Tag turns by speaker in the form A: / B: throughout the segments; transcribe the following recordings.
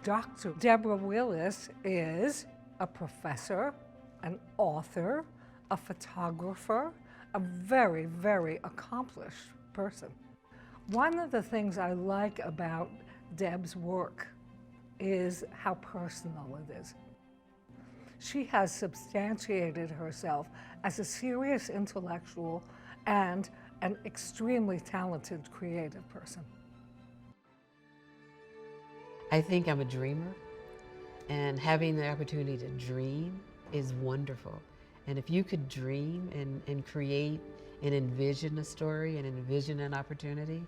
A: Dr. Deborah Willis is a professor, an author, a photographer, a very, very accomplished person. One of the things I like about Deb's work is how personal it is. She has substantiated herself as a serious intellectual and an extremely talented creative person.
B: I think I'm a dreamer, and having the opportunity to dream is wonderful. And if you could dream and create and envision a story and envision an opportunity,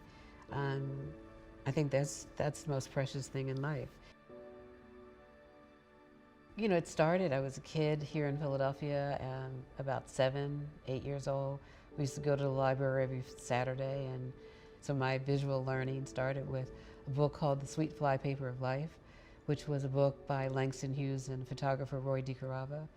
B: I think that's the most precious thing in life. You know, it started, I was a kid here in Philadelphia, about 7, 8 years old. We used to go to the library every Saturday, and so my visual learning started with a book called The Sweet Flypaper of Life, which was a book by Langston Hughes and photographer Roy DeCarava.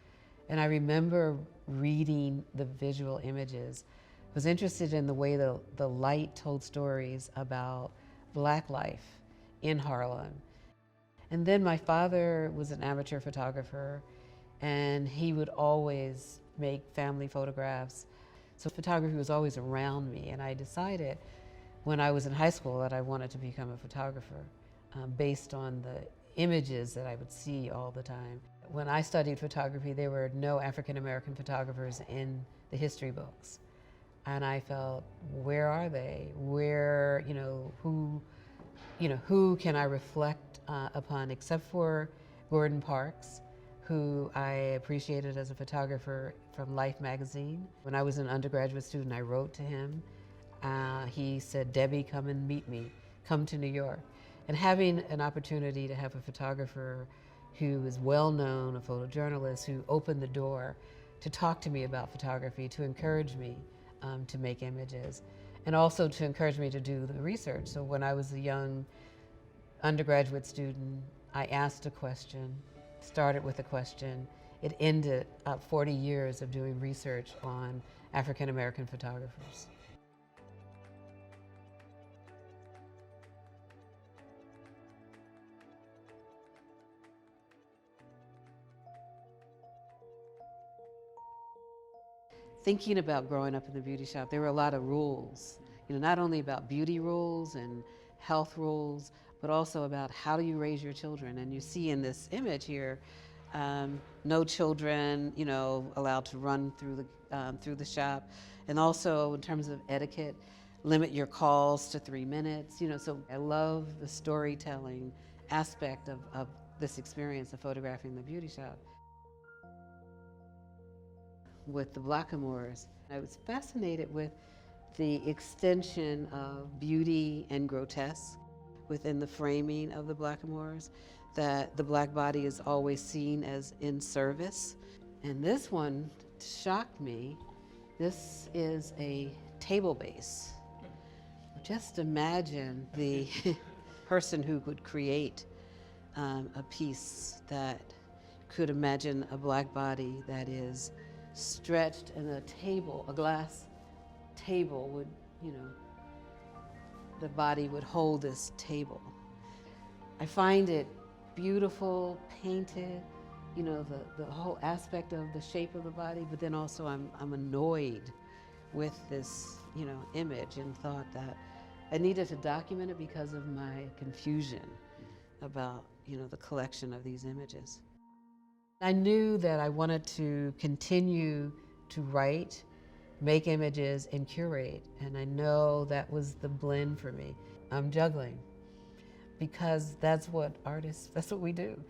B: And I remember reading the visual images. I was interested in the way the light told stories about Black life in Harlem. And then my father was an amateur photographer, and he would always make family photographs. So photography was always around me, and I decided when I was in high school that I wanted to become a photographer based on the images that I would see all the time. When I studied photography, there were no African American photographers in the history books. And I felt, where are they? Where, who can I reflect upon except for Gordon Parks, who I appreciated as a photographer from Life magazine. When I was an undergraduate student, I wrote to him. He said, "Debbie, come and meet me. Come to New York." And having an opportunity to have a photographer who is well known, a photojournalist, who opened the door to talk to me about photography, to encourage me to make images, and also to encourage me to do the research. So when I was a young undergraduate student, I asked a question, started with a question. It ended up 40 years of doing research on African American photographers. Thinking about growing up in the beauty shop, there were a lot of rules, not only about beauty rules and health rules, but also about how do you raise your children. And you see in this image here, no children, allowed to run through the shop. And also in terms of etiquette, limit your calls to 3 minutes. So I love the storytelling aspect of this experience of photographing the beauty shop. With the Blackamoors, I was fascinated with the extension of beauty and grotesque within the framing of the Blackamoors, that the Black body is always seen as in service. And this one shocked me. This is a table base. Just imagine the person who could create a piece that could imagine a Black body that is stretched, and a glass table would, the body would hold this table. I find it beautiful, painted, the whole aspect of the shape of the body, but then also I'm annoyed with this, image, and thought that I needed to document it because of my confusion about, the collection of these images. I knew that I wanted to continue to write, make images, and curate. And I know that was the blend for me. I'm juggling because that's what we do.